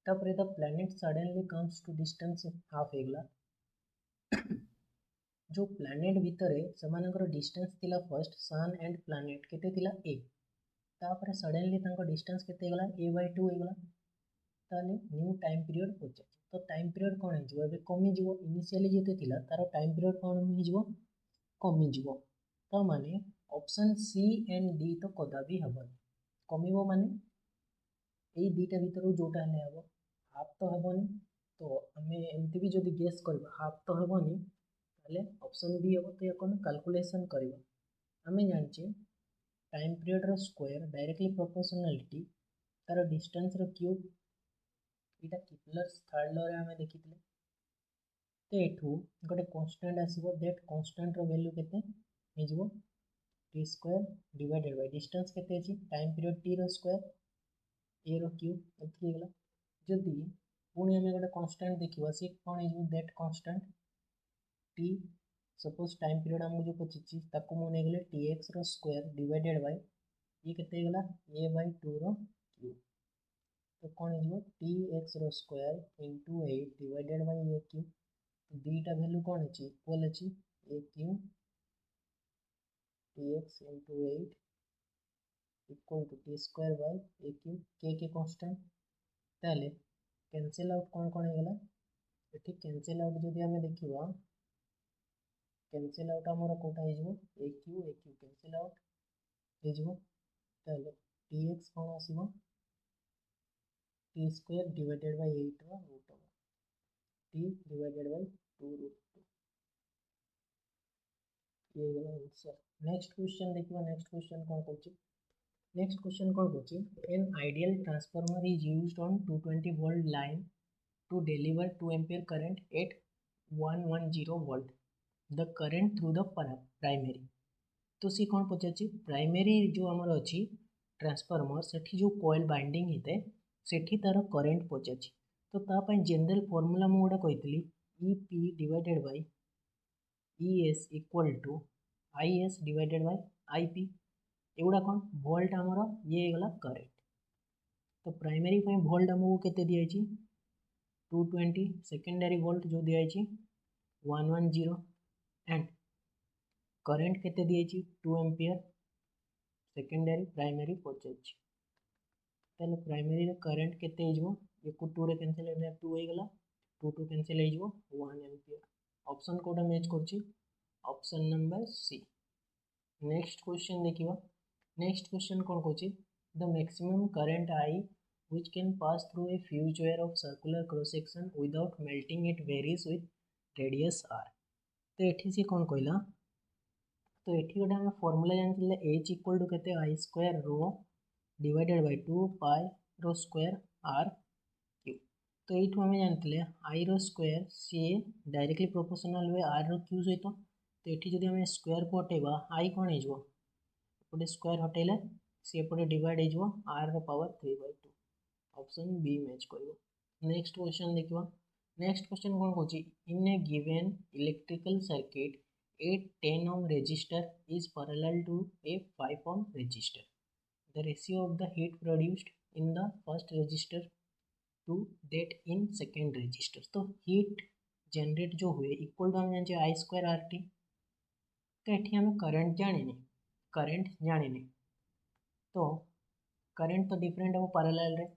तापर the planet suddenly comes to distance half एगला जो प्लैनेट भितर सेमानकर डिस्टेंस थिला फर्स्ट सन एंड प्लैनेट केते थिला a तापर सडनली तांको डिस्टेंस केते गला a/2 एगला ताले न्यू टाइम पीरियड पचे। तो टाइम पीरियड कौन हो एबे कमी जीवो इनिशियली जेते थिला तार टाइम पीरियड कौन हो जीवो कमी जीवो। तो माने ऑप्शन सी एंड डी तो कदापि हबन कमिबो माने एई दुईटा भितर जोटा हेले हबो हाफ तो हेबनी। तो आम एमती भी जदि गेस करबा हाफ तो हेबनी ताले ऑप्शन बी हम। तो या कैलकुलेशन करबा आम जानिचे टाइम पीरियड रो स्क्वायर डायरेक्टली प्रोपोर्शनलिटी तार डिस्टेंस रो क्यूब इटा किपलर्स थर्ड लॉ रे आम देखिथिले। तो एठू गोटे कांस्टेंट आसीबो दैट कांस्टेंट रो वैल्यू केते हेजिबो T square divided by distance केते अछि टाइम पीरियड टी रो स्क्वायर ए रो क्यूब एथि गेला। जदि पुणी आम गोटे कांस्टेंट देखा सी कौन हो that constant T suppose time period आमको जो पची ताको मुझे गले टी एक्स रो स्क्वायर डिवाइडेड बाय ये केते गला a/2 रो क्यूब। तो कौन हो टी एक्स रो square into 8 divided by a cube. तो दुईटा वैल्यू कौन अच्छी इक्वल अच्छी a cube T X into 8 equal to T square by a cube के कांस्टेंट ताले कैंसिल आउट कौन कौन होगा ये कैंसिल आउट जदि आम देखा कैंसिल आउट आमर कौटा हो ए क्यू कैंसिल आउट हो टी एक्स कौन आसो टी स्क्वायर डिवाइडेड बाय 8 रो root over T divided by 2 root 2 ये गला आंसर। नेक्स्ट क्वेश्चन देखिबा नेक्स्ट क्वेश्चन कौन कहूची नेक्स्ट क्वेश्चन कौन कहूची an ideal transformer is used on 220 volt line to deliver 2 ampere current at 110 volt the current through the primary। तो सी कौन पचार primary जो आमर अच्छी ट्रांसफार्मर सेठी जो कॉइल बाइंडिंग होते सेठी तार करंट पचार। तो तापाई जनरल फॉर्मूला मुझे कही E P divided by E S equal to I S divided by I P एगुड़ा कौन वोल्ट आमर ये गला करेंट। तो प्राइमरी वोल्ट आमको केते दिया 220 सेकेंडरी वोल्ट जो दिखाई 110 एंड करेंट केते दिखाई 2 एम्पियर सेकेंडरी प्राइमरी पचार। ताले प्राइमरी करेंट केते हो ये 2 रे कैंसिल 2 हो गला 2 2 कैंसिल हो 1 एम्पियर। ऑप्शन कोटा मैच करछि option number C. Next question देखिबा नेक्स्ट क्वेश्चन कौन कहछि the maximum current I which can pass through a fused wire of circular cross section without melting it varies with radius r। तो एठी से कौन कहला तो एठी गोटे आम फॉर्मूला जानते एच इक्वल टू केते आई स्क्वायर रो डिवाइडेड बाय 2 पाई रो स्क्वायर आर क्यू। तो ये आम जानते आई रो स्क्वायर सी डायरेक्टली प्रोपोर्शनल हुए आर रो क्यू सहित। तो ये जब आम स्क्वायर को हटेबा आई कौन हो स्क्वायर हटेले सी एपटे डिवाइड हो आर रो पावर 3/2 ऑप्शन बी मैच कर। नेक्स्ट क्वेश्चन देखिए नेक्स्ट क्वेश्चन कौन कहूँ in a given electrical circuit a 10 ohm resistor is parallel to a 5 ohm resistor the ratio of the heat produced in the first resistor to that in second resistor। तो heat generate जो हुए equal to हम जाने आई square R T. तो ये आम current जाने तो करंट तो डिफरेंट हम पैरेलल रे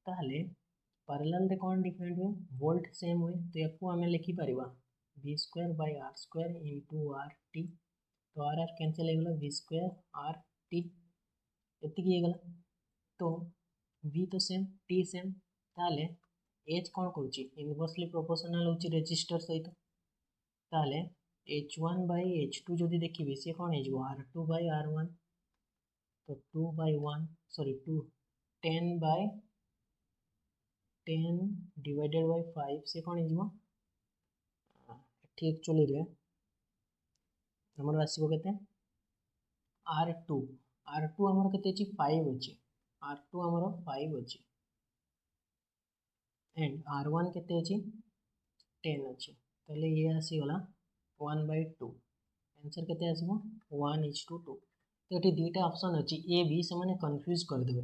ताहले पैरेलल रे कौन डिफरेंट हुए वोल्ट सेम हुए। तो या आम लिखिपर V square by R square into R T. तो आर आर कैंसिल हो गला वी स्क्वायर आर टी एतिकी गला तो v तो सेम t सेम ताले h कौन करूची इनवर्सली प्रोपोर्शनल होची रेजिस्टर सहित ताले h1 by h2 जदि देखिबे से कौन हो r2 by r1 तो 2 by 1 sorry 2 10 by 10 divided by 5 से कौन हो ठीक एक्चुअली रे हमर आसीबो केते r2 हमर केते अछि 5 अछि r2 हमर 5 अछि एंड r1 केते अछि 10 अछि ताले ये आसी गला 1 by 2 आंसर केते आसीबो 1:2 तो एटी दुईटा ऑप्शन अछि ए बी से माने कंफ्यूज कर देबे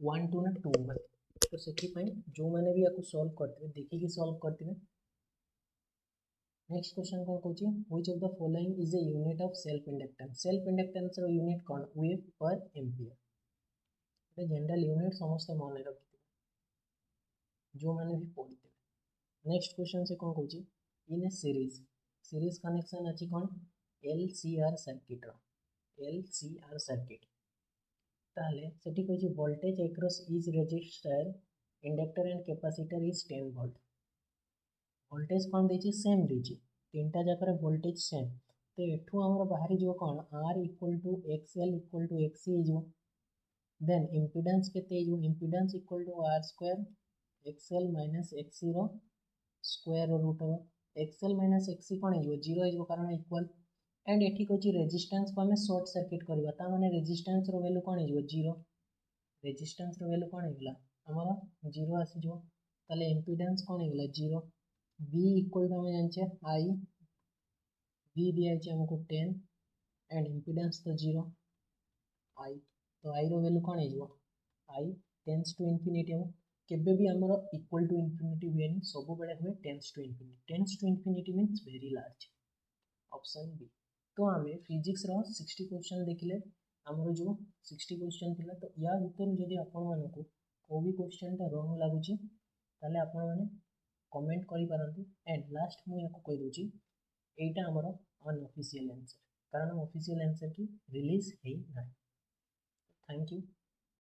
1 2 ना 2 बाय तो सेठी पई जो माने भी याको सॉल्व करते देखि कि सॉल्व करते नेक्स्ट क्वेश्चन कौन कहूची which of the following is a unit of self inductance रो यूनिट कौन वेव पर एम्पियर एटा जनरल यूनिट समस्त मन रखिथे जो माने भी पढ़ते नेक्स्ट क्वेश्चन से कौन कहूची इन ए सीरीज कनेक्शन अछि कौन LCR सर्किट रो LCR सर्किट ताले सेठी कहूची voltage across is resistor inductor and capacitor is 10 volt voltage कौन देछि सेम देछि तीनटा जाकर वोल्टेज सेम तो एठू हमर बाहरी जो कौन R equal to XL equal to XC जो देन इंपेडेंस केते जो impedance equal to R square XL minus XC रो स्क्वायर रूट हो XL माइनस XC कौन हो 0 हो कारण इक्वल एंड एठी कहछि रेजिस्टेंस को हमें शॉर्ट सर्किट करबा ता माने रेजिस्टेंस रो वैल्यू कौन हो 0 रेजिस्टेंस रो वैल्यू कौन होगला हमर 0 आसी जो ताले इंपेडेंस कौन होगला 0 V इक्वल टू हमें जानछे I V दिया है हमको 10 एंड इंपेडेंस तो 0 I तो I रो वैल्यू कौन हो I टेंड्स टू इंफिनिटी हम केबे भी हमर इक्वल टू इंफिनिटी हुएनी सब बेले हुए tends to infinity means very large option B तो हमें फिजिक्स रो 60 क्वेश्चन देखिले हमर जो 60 क्वेश्चन थिला तो या भीतर जदि आपण मानको को भी क्वेश्चन ता रॉन्ग लागुची ताले आपण माने कमेंट करि पारंतु एंड लास्ट मु याको कहि दोची एटा हमर अनऑफिशियल आंसर कारण ऑफिशियल आंसर की रिलीज हे नाही थैंक यू।